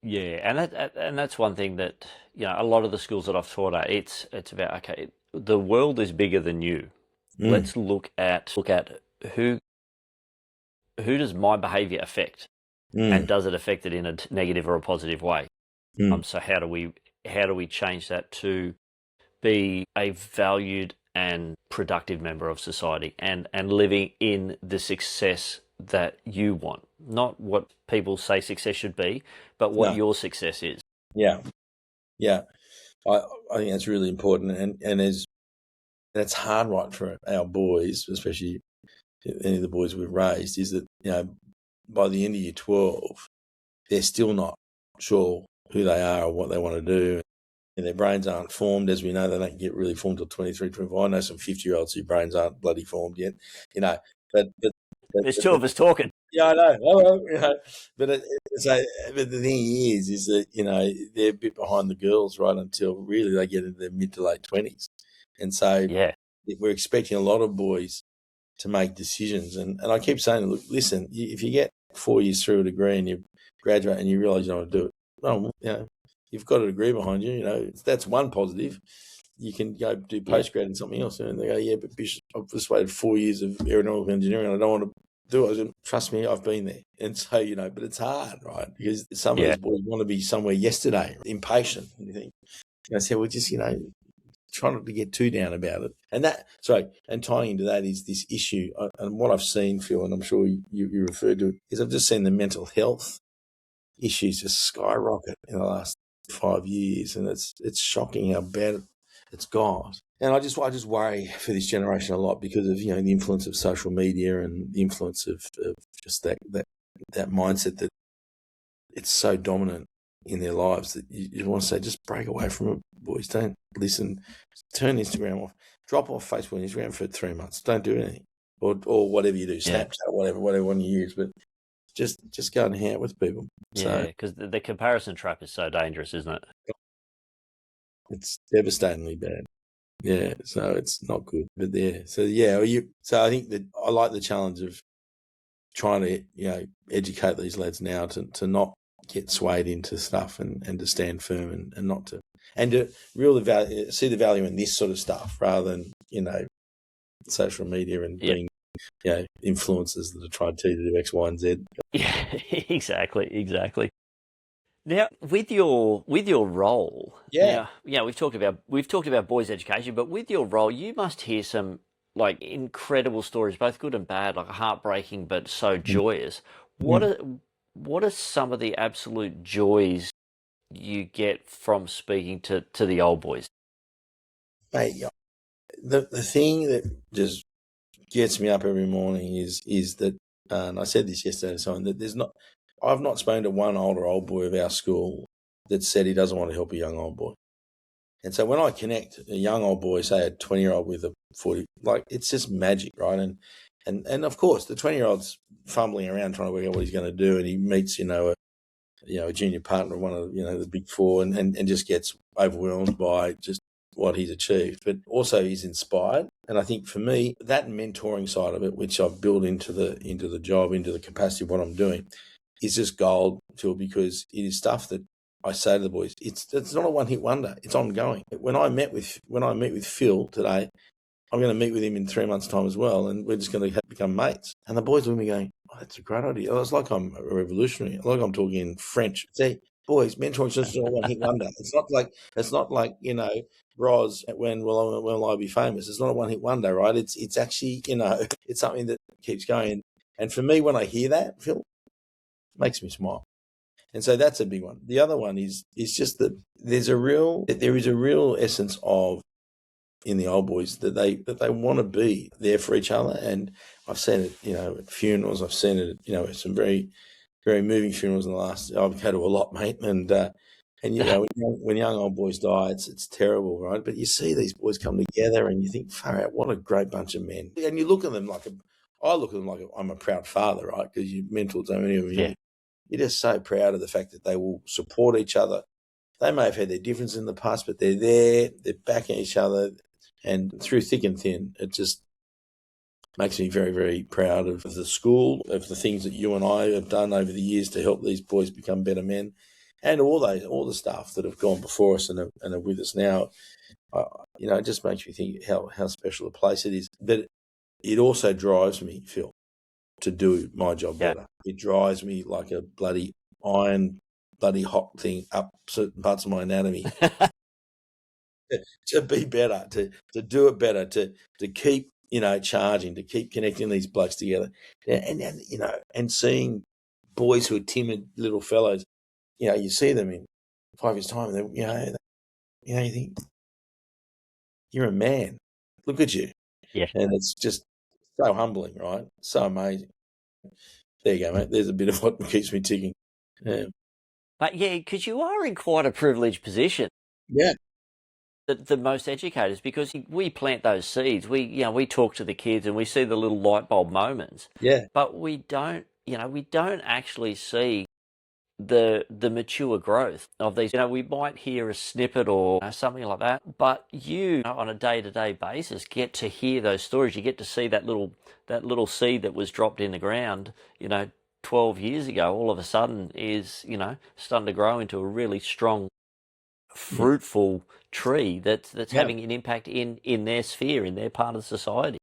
Yeah, and that's one thing that a lot of the schools that I've taught at, it's about, okay, the world is bigger than you. Let's look at who does my behaviour affect, and does it affect it in a negative or a positive way? So how do we change that to be a valued and productive member of society, and living in the success that you want, not what people say success should be, but what your success is. Yeah. I think that's really important, and that's hard, right, for our boys, especially any of the boys we've raised, is that by the end of year 12, they're still not sure who they are or what they want to do, and their brains aren't formed. As we know, they don't get really formed till 23, 25. I know some 50-year-olds whose brains aren't bloody formed yet, but there's two of us talking. Yeah, I know. But the thing is that they're a bit behind the girls, right, until really they get into their mid to late 20s, and so we're expecting a lot of boys to make decisions. And I keep saying, look, listen, if you get 4 years through a degree and you graduate and you realise you don't want to do it, well, you've got a degree behind you. That's one positive. You can go do postgrad in something else, and they go, yeah, but Bishop, I've just waited 4 years of aeronautical engineering and I don't want to do it. I said, trust me, I've been there. And so, but it's hard, right? Because some of these boys want to be somewhere yesterday, impatient. And you think, I said, well, just, try not to get too down about it. And tying into that is this issue, and what I've seen, Phil, and I'm sure you referred to it, is I've just seen the mental health issues just skyrocket in the last 5 years, and it's shocking how bad it's got. And I just worry for this generation a lot, because of the influence of social media and the influence of just that mindset that it's so dominant in their lives that you want to say, just break away from it, boys. Don't listen. Turn Instagram off. Drop off Facebook and Instagram for 3 months. Don't do anything, or whatever you do, Snapchat, whatever one you use, but just go and hang out with people. Yeah, because the comparison trap is so dangerous, isn't it? It's devastatingly bad. Yeah, so it's not good. But so I think that I like the challenge of trying to educate these lads now to not get swayed into stuff, and to stand firm, and not to, and to really see the value in this sort of stuff, rather than social media and being influencers that are trying to tell you to do X, Y, and Z. Yeah, exactly. Now, with your role, we've talked about boys' education, but with your role, you must hear some incredible stories, both good and bad, heartbreaking but so joyous. What are some of the absolute joys you get from speaking to the old boys? Mate, the thing that just gets me up every morning is that, and I said this yesterday to someone, that I've not spoken to one old boy of our school that said he doesn't want to help a young old boy. And so when I connect a young old boy, say a 20-year-old with a 40, like, it's just magic, right? And of course, the 20-year-old's fumbling around trying to work out what he's going to do, and he meets, a junior partner of one of, the big four, and just gets overwhelmed by just what he's achieved. But also he's inspired. And I think for me, that mentoring side of it, which I've built into the job, into the capacity of what I'm doing, is just gold, Phil, because it is stuff that I say to the boys, it's not a one-hit wonder. It's ongoing. When I meet with Phil today, I'm going to meet with him in 3 months' time as well, and we're just going to become mates. And the boys look at me going, "Oh, that's a great idea." It's like I'm a revolutionary. Like I'm talking in French. See, boys, mentoring's just not a one-hit wonder. It's not like Roz, when will I be famous? It's not a one-hit wonder, right? It's actually, it's something that keeps going. And for me, when I hear that, Phil, it makes me smile. And so that's a big one. The other one is just that there is a real essence of, in the old boys, that they want to be there for each other. And I've seen it, at funerals. I've seen it, at some very, very moving funerals in the last. I've had to a lot, mate. And when young old boys die, it's terrible, right? But you see these boys come together, and you think, far out, what a great bunch of men. And you look at them I look at them like I'm a proud father, right? Because you mentored so many of them. Yeah. You're just so proud of the fact that they will support each other. They may have had their differences in the past, but they're there, they're backing each other. And through thick and thin, it just makes me very, very proud of the school, of the things that you and I have done over the years to help these boys become better men, and all the staff that have gone before us and are with us now. It just makes me think how special a place it is. But it also drives me, Phil, to do my job better. It drives me like a bloody iron, bloody hot thing up certain parts of my anatomy. To be better, to do it better, to keep, charging, to keep connecting these blokes together. And seeing boys who are timid little fellows, you see them in 5 years' time, and you think, you're a man. Look at you. Yeah. And it's just so humbling, right? So amazing. There you go, mate. There's a bit of what keeps me ticking. Yeah. But yeah, because you are in quite a privileged position. Yeah. The most educators, because we plant those seeds. We talk to the kids and we see the little light bulb moments. Yeah. But we don't actually see the mature growth of these. We might hear a snippet or something like that, but on a day-to-day basis get to hear those stories. You get to see that little seed that was dropped in the ground, 12 years ago, all of a sudden is, starting to grow into a really strong, fruitful tree that's having an impact in their sphere, in their part of society.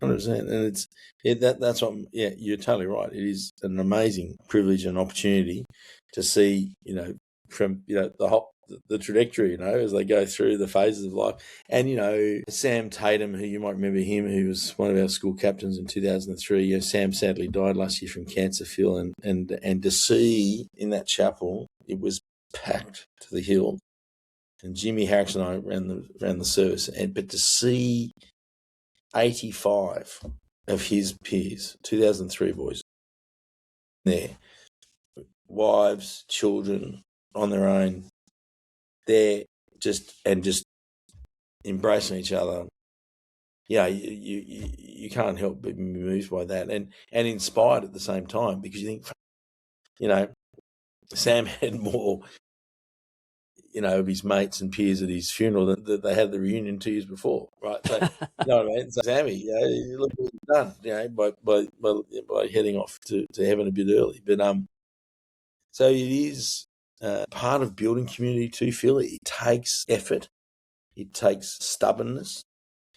100%. And that's what, you're totally right. It is an amazing privilege and opportunity to see, from, the trajectory, as they go through the phases of life. And, Sam Tatum, who you might remember him, who was one of our school captains in 2003, Sam sadly died last year from cancer, Phil, and to see in that chapel, it was packed to the hill. And Jimmy Harris and I ran the service, but to see 85 of his peers, 2003 boys, there, wives, children, on their own, there, just embracing each other. You can't help but be moved by that, and inspired at the same time, because you think, Sam had more, of his mates and peers at his funeral that they had the reunion 2 years before, right? So, you know what I mean? So, Sammy, look what he's done, by heading off to heaven a bit early. But so it is part of building community too, Phil. It takes effort, it takes stubbornness,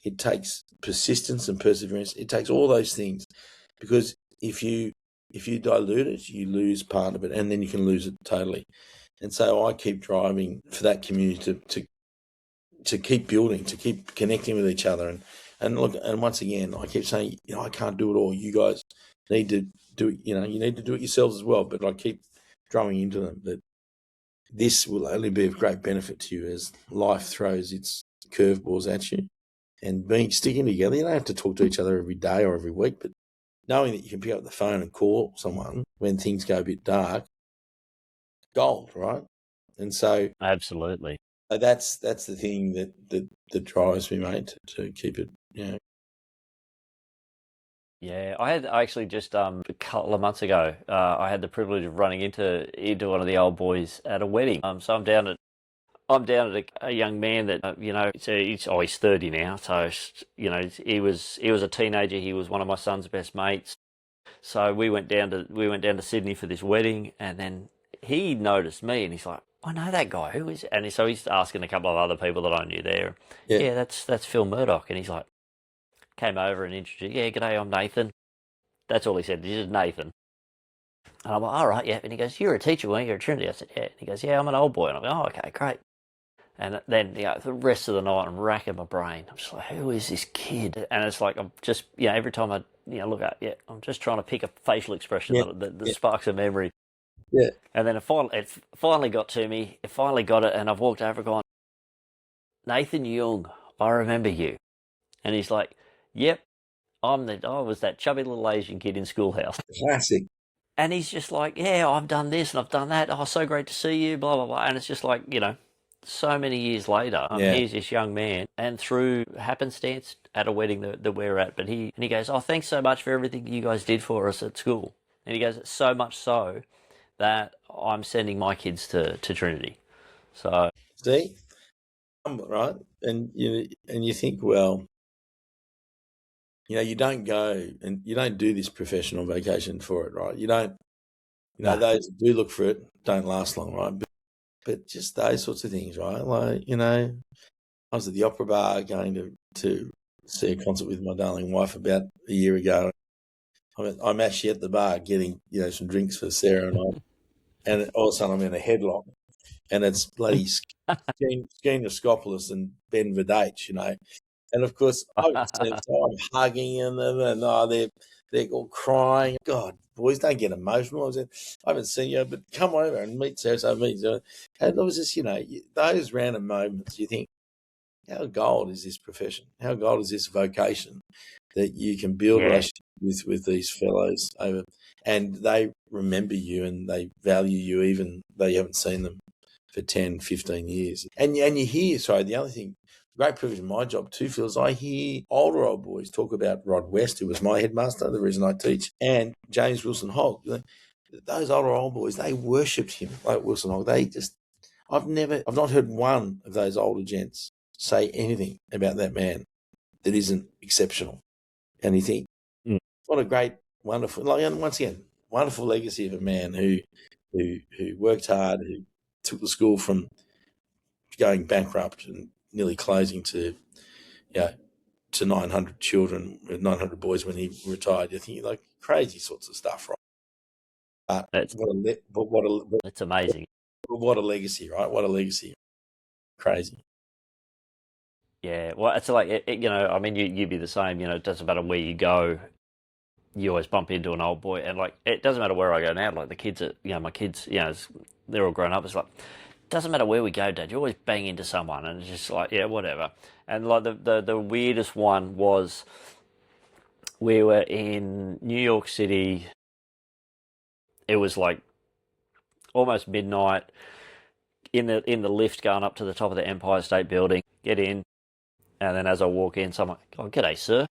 it takes persistence and perseverance. It takes all those things, because if you dilute it, you lose part of it, and then you can lose it totally. And so I keep driving for that community to keep building, to keep connecting with each other. And look, and once again, I keep saying, I can't do it all. You guys need to do it, you need to do it yourselves as well. But I keep drumming into them that this will only be of great benefit to you as life throws its curveballs at you. and sticking together. You don't have to talk to each other every day or every week, but knowing that you can pick up the phone and call someone when things go a bit dark, gold, right? And so Absolutely. that's the thing that drives me, mate, to keep it, Yeah, I actually just a couple of months ago, I had the privilege of running into one of the old boys at a wedding. So I'm down at a young man that he's 30 now, so he was a teenager. He was one of my son's best mates. So we went down to Sydney for this wedding, and then he noticed me, and he's like, "I know that guy. Who is it?" And so he's asking a couple of other people that I knew there. Yeah, that's Phil Murdoch, and he's like, came over and introduced. Yeah, g'day, I'm Nathan. That's all he said. This is Nathan. And I'm like, all right, yeah. And he goes, "You're a teacher, weren't you? You're a Trinity." I said, "Yeah." And he goes, "Yeah, I'm an old boy." And I'm like, "Oh, okay, great." And then the rest of the night, I'm racking my brain. I'm just like, who is this kid? And it's like, I'm just, every time I look at it, I'm just trying to pick a facial expression that sparks a memory. Yeah. And then it finally got to me. It finally got it, and I've walked over and gone, "Nathan Young, I remember you." And he's like, "Yep, I was that chubby little Asian kid in Schoolhouse." Classic. And he's just like, "Yeah, I've done this and I've done that. Oh, so great to see you, blah, blah, blah." And it's just like, so many years later, here's this young man, and through happenstance at a wedding that we're at, but he goes, "Oh, thanks so much for everything you guys did for us at school." And he goes, "So much so that I'm sending my kids to Trinity." So see, right, and you think, well, you don't go and you don't do this professional vacation for it, right? You don't, No. those that do look for it don't last long, right? But just those sorts of things, right? Like, I was at the Opera Bar going to see a concert with my darling wife about a year ago. I'm actually at the bar getting, some drinks for Sarah and I, and all of a sudden I'm in a headlock, and it's bloody Skenoskopoulos and Ben Vidate, And of course, I'm hugging and they're all crying. God, boys, don't get emotional. I haven't seen you, but come over and meet Sarah. So meet Sarah. And it was just, those random moments. You think, how gold is this profession? How gold is this vocation that you can build relationships with these fellows over, and they remember you and they value you even though you haven't seen them for 10, 15 years. And you hear, the other thing, great privilege in my job too, Phil, is I hear older old boys talk about Rod West, who was my headmaster, the reason I teach, and James Wilson Hogg. Those older old boys, they worshipped him like Wilson Hogg. I've not heard one of those older gents say anything about that man that isn't exceptional. And you think, what a great, wonderful, and once again, wonderful legacy of a man who worked hard, who took the school from going bankrupt and nearly closing to 900 children, 900 boys when he retired. You think like crazy sorts of stuff, right? That's amazing. What a legacy, right? What a legacy. Crazy. Yeah, well, it's like, I mean, you'd be the same, it doesn't matter where you go, you always bump into an old boy, and like, it doesn't matter where I go now, like the kids my kids, they're all grown up, it's like, it doesn't matter where we go, Dad, you always bang into someone, and it's just like, yeah, whatever. And like the weirdest one was, we were in New York City, it was like almost midnight, in the lift going up to the top of the Empire State Building, get in, and then as I walk in, someone, "Oh, g'day, sir."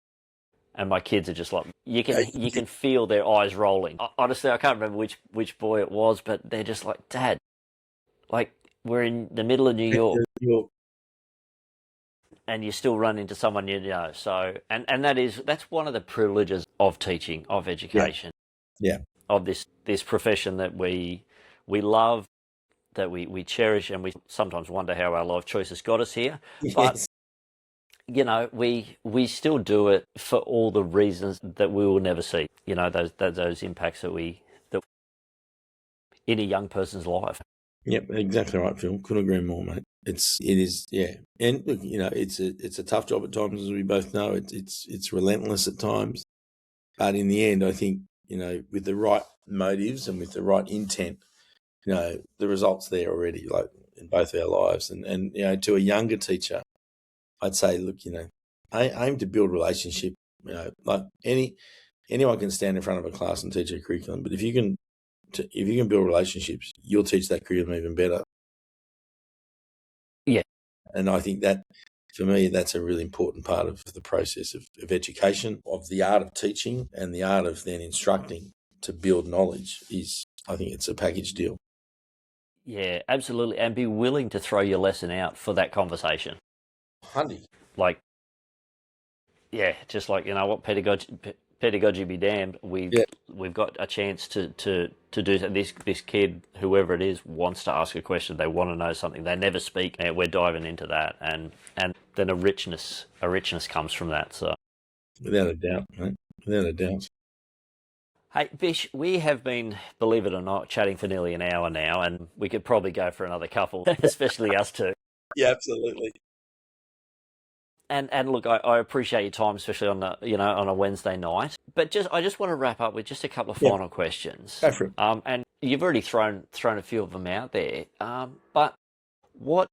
And my kids are just like, you can feel their eyes rolling. Honestly, I can't remember which boy it was, but they're just like, "Dad, like, we're in the middle of New York, and you still run into someone you know." So, and that's one of the privileges of teaching, of education, of this profession that we love, that we cherish, and we sometimes wonder how our life choices got us here. But we still do it for all the reasons that we will never see. Those impacts that in a young person's life. Yep, exactly right, Phil. Couldn't agree more, mate. It is, yeah. And look, it's a tough job at times, as we both know. It's relentless at times, but in the end, I think with the right motives and with the right intent, the results there already, like in both our lives. And to a younger teacher, I'd say, look, aim to build relationship. Like anyone can stand in front of a class and teach a curriculum, but if you can build relationships, you'll teach that curriculum even better. Yeah. And I think that, for me, that's a really important part of the process of education, of the art of teaching and the art of then instructing to build knowledge I think it's a package deal. Yeah, absolutely. And be willing to throw your lesson out for that conversation. Hundy. Like, yeah, just like, you know what, pedagogy be damned. We've got a chance to do this kid, whoever it is, wants to ask a question. They want to know something. They never speak. And we're diving into that, and then a richness comes from that. So, without a doubt, mate. Without a doubt. Hey, Bish, we have been, believe it or not, chatting for nearly an hour now, and we could probably go for another couple, especially us two. Yeah, absolutely. And look, I appreciate your time, especially on a Wednesday night. But I just want to wrap up with just a couple of final questions. Go for it. And you've already thrown a few of them out there. But what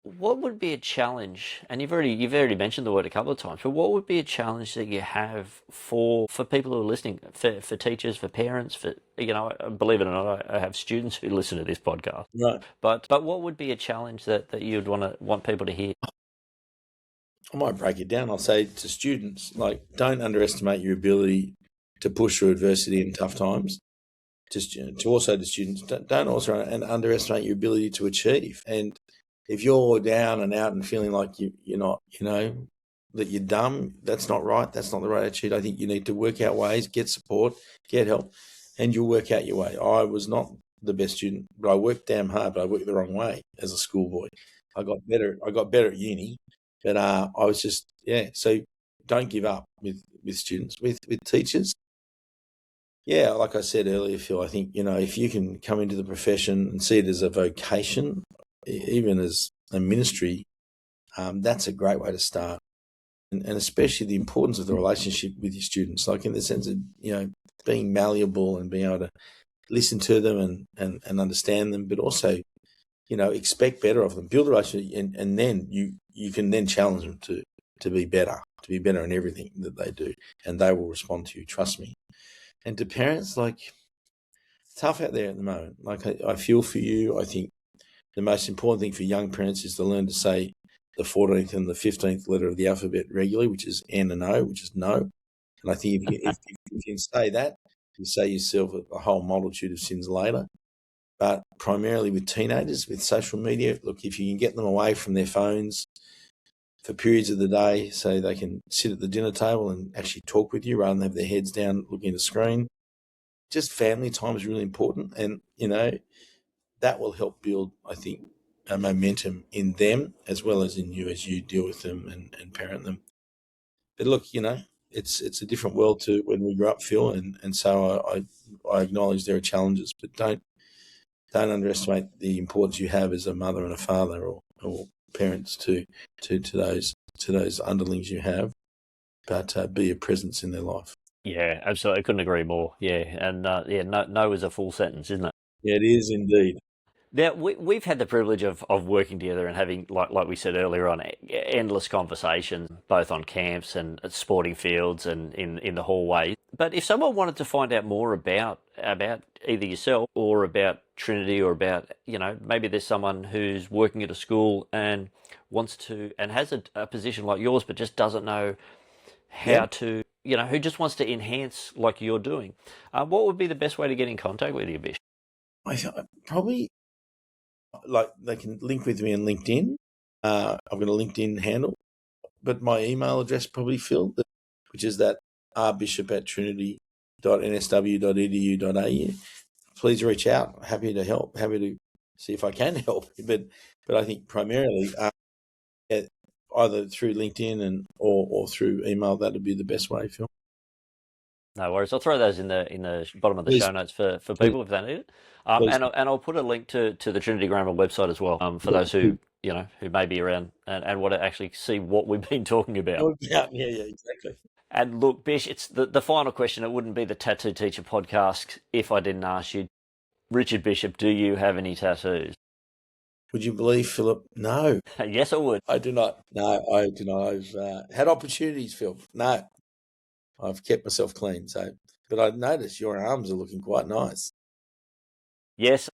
would be a challenge? And you've already mentioned the word a couple of times. But what would be a challenge that you have for people who are listening, for teachers, for parents, for believe it or not, I have students who listen to this podcast. Right. But what would be a challenge that you'd want people to hear? I might break it down. I'll say to students, like, don't underestimate your ability to push through adversity in tough times. To also the students, don't also underestimate your ability to achieve. And if you're down and out and feeling like you're not, that you're dumb, that's not right. That's not the right attitude. I think you need to work out ways, get support, get help, and you'll work out your way. I was not the best student, but I worked damn hard, but I worked the wrong way as a schoolboy. I got better at uni. But I was just, so don't give up with students, with teachers. Yeah, like I said earlier, Phil, I think, if you can come into the profession and see it as a vocation, even as a ministry, that's a great way to start. And especially the importance of the relationship with your students, like in the sense of, being malleable and being able to listen to them and understand them, but also, expect better of them, build a relationship, and then you can then challenge them to be better in everything that they do, and they will respond to you, trust me. And to parents, like, it's tough out there at the moment. Like, I feel for you. I think the most important thing for young parents is to learn to say the 14th and the 15th letter of the alphabet regularly, which is N and O, which is no. And I think if you can say that, you save yourself a whole multitude of sins later. But primarily with teenagers, with social media, look, if you can get them away from their phones for periods of the day so they can sit at the dinner table and actually talk with you rather than have their heads down looking at a screen, just family time is really important. And, that will help build, I think, a momentum in them as well as in you as you deal with them and parent them. But look, it's a different world to when we grew up, Phil, and so I acknowledge there are challenges, but don't underestimate the importance you have as a mother and a father or parents to those underlings you have, but be a presence in their life. Yeah, absolutely. I couldn't agree more. Yeah, and no is a full sentence, isn't it? Yeah, it is indeed. Now, we've had the privilege of working together and having, like we said earlier on, endless conversations, both on camps and at sporting fields and in the hallways. But if someone wanted to find out more about either yourself or about Trinity or about, maybe there's someone who's working at a school and wants to, and has a position like yours, but just doesn't know how to, who just wants to enhance like you're doing, what would be the best way to get in contact with you, Bish? Probably, like, they can link with me on LinkedIn. I've got a LinkedIn handle, but my email address probably, Phil, which is that rbishop@trinity.nsw.edu.au. Please reach out. Happy to help. Happy to see if I can help. But I think primarily either through LinkedIn or through email, that would be the best way, Phil. No worries. I'll throw those in the bottom of the show notes for people if they need it. And I'll put a link to the Trinity Grammar website as well for those who who may be around and want to actually see what we've been talking about. Yeah, exactly. And look, Bish, it's the final question. It wouldn't be the Tattoo Teacher podcast if I didn't ask you, Richard Bishop, do you have any tattoos? Would you believe, Philip? No, Yes, I would. I do not. No, I do not. I've had opportunities, Phil. No, I've kept myself clean. So, but I noticed your arms are looking quite nice. Yes.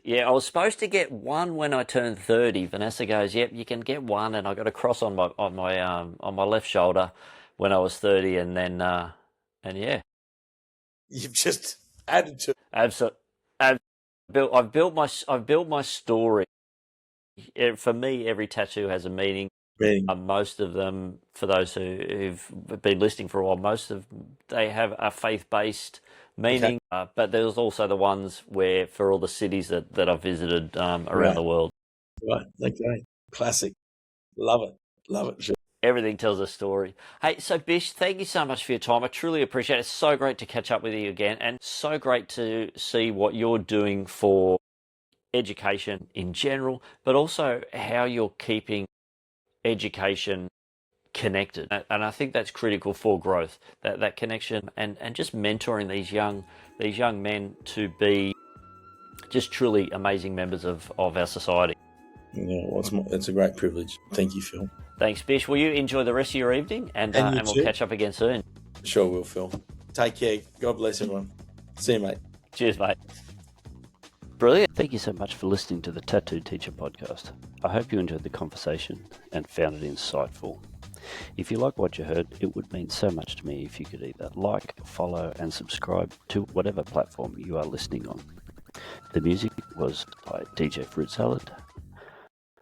Yeah, I was supposed to get one when I turned 30. Vanessa goes, "Yep, you can get one," and I got a cross on my left shoulder when I was 30, and then and yeah, You've just added to absolutely. I've built my story. For me, every tattoo has a meaning. me. Most of them, for those who've been listening for a while, they have a faith-based meaning. Okay. But there's also the ones where for all the cities that I've visited around Right. the world. Right. Okay. Classic. Love it. Love it. Sure. Everything tells a story. Hey, so Bish, thank you so much for your time. I truly appreciate it. It's so great to catch up with you again, and so great to see what you're doing for education in general, but also how you're keeping education connected. And I think that's critical for growth, that connection and just mentoring these young men to be just truly amazing members of our society. Yeah, well, it's a great privilege. Thank you, Phil. Thanks, Bish. Will you enjoy the rest of your evening, and we'll catch up again soon. Sure will, Phil. Take care. God bless everyone. See you, mate. Cheers, mate. Brilliant. Thank you so much for listening to the Tattoo Teacher podcast. I hope you enjoyed the conversation and found it insightful. If you like what you heard, it would mean so much to me if you could either like, follow, and subscribe to whatever platform you are listening on. The music was by DJ Fruit Salad.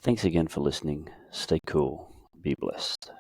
Thanks again for listening. Stay cool. Be blessed.